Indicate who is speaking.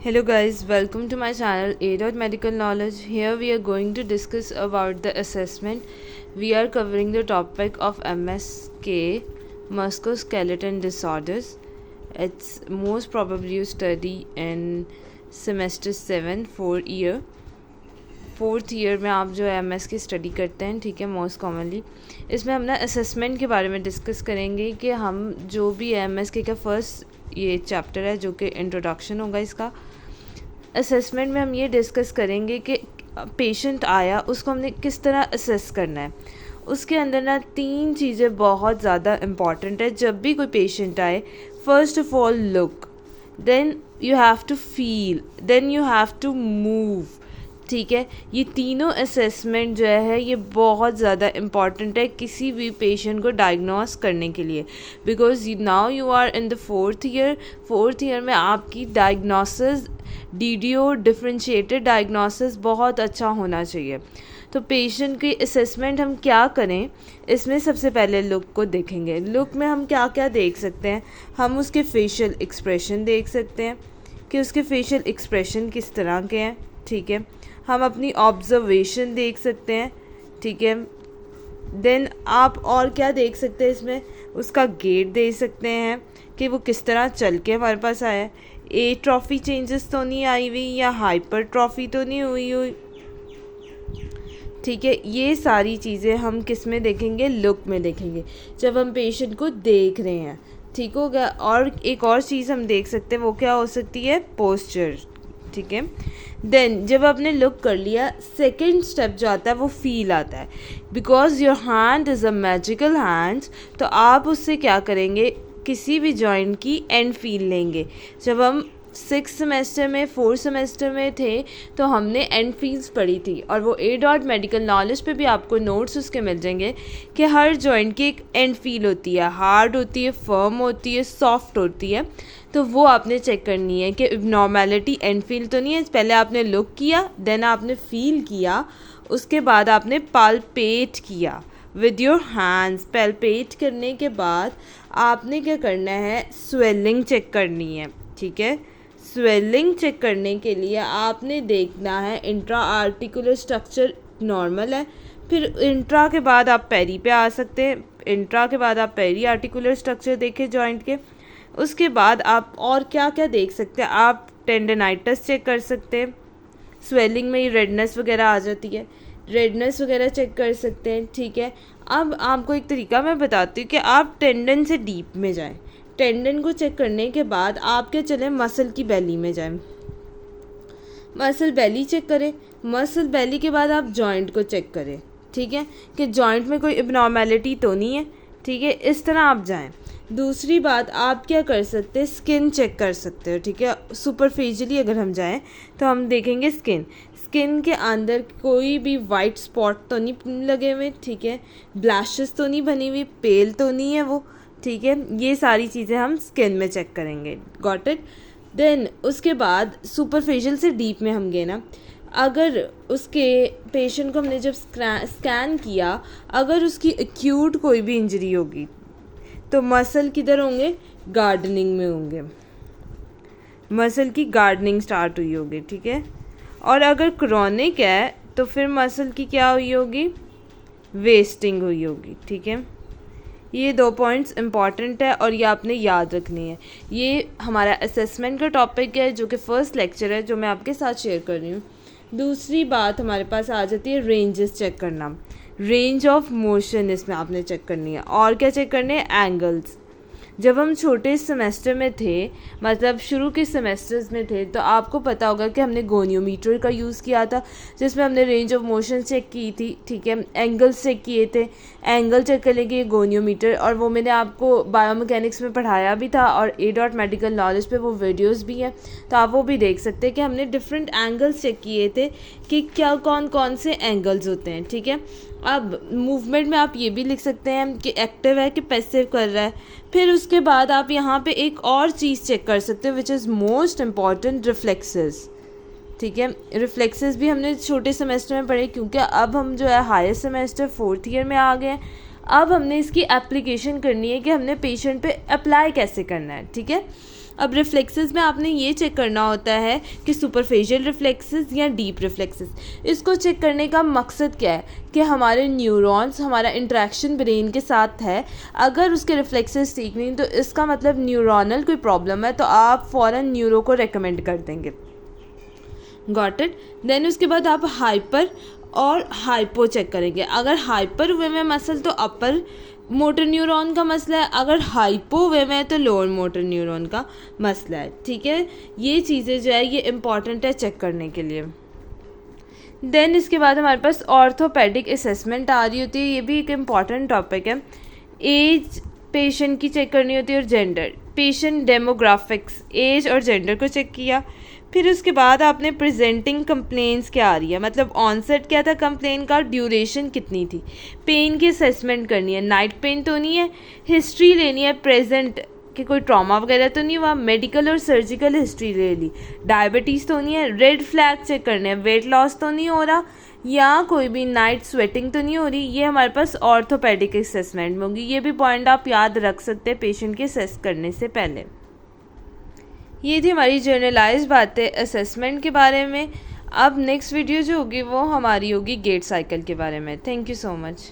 Speaker 1: Hello guys, welcome to my channel A. Medical Knowledge. Here we are going to discuss about the assessment. We are covering the topic of MSK, musculoskeletal disorders. It's most probably you study in semester 7 4th year में आप जो है MS की study करते हैं, ठीक है, most commonly. इसमें हम ना असेसमेंट के बारे में डिस्कस करेंगे कि हम जो भी MS का फर्स्ट ये चैप्टर है जो कि इंट्रोडक्शन होगा इसका। असेसमेंट में हम ये डिस्कस करेंगे कि पेशेंट आया उसको हमने किस तरह असेस करना है। उसके अंदर ना 3 चीज़ें बहुत ज़्यादा इम्पॉर्टेंट है। जब भी कोई पेशेंट आए, first of all look, then you have to feel, then you have to move, ठीक है। ये तीनों असेसमेंट जो है ये बहुत ज़्यादा इम्पॉर्टेंट है किसी भी पेशेंट को डायग्नोस करने के लिए, because now you are in the fourth year में आपकी डायग्नोसिस DDO डिफरेंशिएटेड डायग्नोसिस बहुत अच्छा होना चाहिए। तो पेशेंट की असेसमेंट हम क्या करें, इसमें सबसे पहले लुक को देखेंगे। लुक में हम क्या क्या देख सकते हैं, हम उसके फेशियल एक्सप्रेशन देख सकते हैं कि उसके फेशियल एक्सप्रेशन किस तरह के हैं, ठीक है। हम अपनी ऑब्जर्वेशन देख सकते हैं, ठीक है। देन आप और क्या देख सकते हैं, इसमें उसका गेट देख सकते हैं कि वो किस तरह चल के हमारे पास आया है। ट्रॉफी चेंजेस तो नहीं आई हुई या हाइपर ट्रॉफी तो नहीं हुई, ठीक है। ये सारी चीज़ें हम किस में देखेंगे, लुक में देखेंगे, जब हम पेशेंट को देख रहे हैं, ठीक हो गया। और एक और चीज़ हम देख सकते हैं, वो क्या हो सकती है, पोस्चर, ठीक है। देन जब आपने लुक कर लिया, सेकेंड स्टेप जो आता है वो फील आता है। Because your hand is a magical hand, तो आप उससे क्या करेंगे, किसी भी जॉइंट की एंड फील लेंगे। जब हम 6th सेमेस्टर में 4th सेमेस्टर में थे तो हमने एंड फील्स पढ़ी थी, और वो A. मेडिकल नॉलेज पे भी आपको नोट्स उसके मिल जाएंगे कि हर जॉइंट की एक एंड फील होती है, हार्ड होती है, फर्म होती है, सॉफ्ट होती है। तो वो आपने चेक करनी है कि नॉर्मेलिटी एंड फील तो नहीं है। पहले आपने लुक किया, देन आपने फील किया, उसके बाद आपने पाल्पेट किया विद योर हैंड्स। पैल्पेट करने के बाद आपने क्या करना है, स्वेलिंग चेक करनी है, ठीक है। स्वेलिंग चेक करने के लिए आपने देखना है इंट्रा आर्टिकुलर स्ट्रक्चर नॉर्मल है, फिर इंट्रा के बाद आप पेरी पे आ सकते हैं। इंट्रा के बाद आप पेरी आर्टिकुलर स्ट्रक्चर देखें जॉइंट के। उसके बाद आप और क्या क्या देख सकते हैं, आप टेंडनाइटिस चेक कर सकते हैं। स्वेलिंग में रेडनेस वगैरह आ जाती है, रेडनेस वगैरह चेक कर सकते हैं, ठीक है। अब आपको एक तरीका मैं बताती हूँ कि आप टेंडन से डीप में जाएं। टेंडन को चेक करने के बाद आप क्या चलें, मसल की बेली में जाएं, मसल बेली चेक करें। मसल बेली के बाद आप जॉइंट को चेक करें, ठीक है, कि जॉइंट में कोई इबनॉर्मेलिटी तो नहीं है, ठीक है। इस तरह आप जाएं। दूसरी बात, आप क्या कर सकते हैं, स्किन चेक कर सकते हो, ठीक है। सुपरफिशियली अगर हम जाएं तो हम देखेंगे स्किन के अंदर कोई भी वाइट स्पॉट तो नहीं लगे हुए, ठीक है। ब्लैशेस तो नहीं बनी हुई, पेल तो नहीं है वो, ठीक है। ये सारी चीज़ें हम स्किन में चेक करेंगे, गॉट इट। देन उसके बाद सुपरफिशियल से डीप में हम गए ना, अगर उसके पेशेंट को हमने जब स्कैन किया, अगर उसकी एक्यूट कोई भी इंजरी होगी तो मसल किधर होंगे, गार्डनिंग में होंगे, मसल की गार्डनिंग स्टार्ट हुई होगी, ठीक है। और अगर क्रॉनिक है तो फिर मसल की क्या हुई होगी, वेस्टिंग हुई होगी, ठीक है। ये 2 पॉइंट्स इंपॉर्टेंट है और ये आपने याद रखनी है। ये हमारा असेसमेंट का टॉपिक है जो कि फर्स्ट लेक्चर है जो मैं आपके साथ शेयर कर रही हूँ। दूसरी बात हमारे पास आ जाती है रेंजेस चेक करना, रेंज ऑफ मोशन इसमें आपने चेक करनी है। और क्या चेक करने हैं, एंगल्स। जब हम छोटे सेमेस्टर में थे, मतलब शुरू के सेमेस्टर्स में थे, तो आपको पता होगा कि हमने गोनियोमीटर का यूज़ किया था जिसमें हमने रेंज ऑफ मोशन चेक की थी, ठीक है। एंगल्स चेक किए थे, एंगल चेक करने के गोनियोमीटर, और वो मैंने आपको बायोमैकेनिक्स में पढ़ाया भी था और A. मेडिकल नॉलेज पे वो वीडियोस भी हैं, तो आप वो भी देख सकते हैं कि हमने डिफरेंट एंगल्स चेक किए थे कि क्या कौन कौन से एंगल्स होते हैं, ठीक है। अब मूवमेंट में आप ये भी लिख सकते हैं कि एक्टिव है कि पैसिव कर रहा है। फिर उसके बाद आप यहाँ पे एक और चीज़ चेक कर सकते हैं which is most important, reflexes, ठीक है। रिफ्लेक्सेस भी हमने छोटे सेमेस्टर में पढ़े, क्योंकि अब हम जो है हायर सेमेस्टर 4th ईयर में आ गए हैं। अब हमने इसकी एप्लीकेशन करनी है कि हमने पेशेंट पे अप्लाई कैसे करना है, ठीक है। अब रिफ्लेक्सेस में आपने ये चेक करना होता है कि सुपरफेशियल रिफ्लेक्सेस या डीप रिफ्लेक्सेस। इसको चेक करने का मकसद क्या है कि हमारे न्यूरॉन्स, हमारा इंटरेक्शन ब्रेन के साथ है, अगर उसके रिफ्लेक्सेस ठीक नहीं तो इसका मतलब न्यूरोनल कोई प्रॉब्लम है, तो आप फ़ौरन न्यूरो को रेकमेंड कर देंगे। Got it. देन उसके बाद आप हाइपर और हाइपो चेक करेंगे। अगर हाइपर वे में मसल तो अपर मोटर न्यूरॉन का मसला है, अगर हाइपो वे में तो लोअर मोटर न्यूरॉन का मसला है। ठीक है, ये चीज़ें जो है ये इम्पॉर्टेंट है चेक करने के लिए। देन इसके बाद हमारे पास ऑर्थोपेडिक असेसमेंट आ रही होती है, ये भी एक इम्पॉर्टेंट टॉपिक है। एज पेशेंट की चेक करनी होती है और जेंडर, पेशेंट डेमोग्राफिक्स, एज और जेंडर को चेक किया। फिर उसके बाद आपने प्रेजेंटिंग कंप्लेंट्स क्या आ रही है, मतलब ऑनसेट क्या था कंप्लेन का, ड्यूरेशन कितनी थी, पेन की असेसमेंट करनी है, नाइट पेन तो नहीं है, हिस्ट्री लेनी है प्रेजेंट कि कोई ट्रॉमा वगैरह तो नहीं हुआ, मेडिकल और सर्जिकल हिस्ट्री ले ली, डायबिटीज़ तो नहीं है, रेड फ्लैग चेक करने हैं, वेट लॉस तो नहीं हो रहा, या कोई भी नाइट स्वेटिंग तो नहीं हो रही। ये हमारे पास ऑर्थोपेडिक असेसमेंट में होगी। ये भी पॉइंट आप याद रख सकते हैं पेशेंट के असेस करने से पहले। ये थी हमारी जर्नलाइज बातें असेसमेंट के बारे में। अब नेक्स्ट वीडियो जो होगी वो हमारी होगी गेट साइकिल के बारे में। Thank you so much.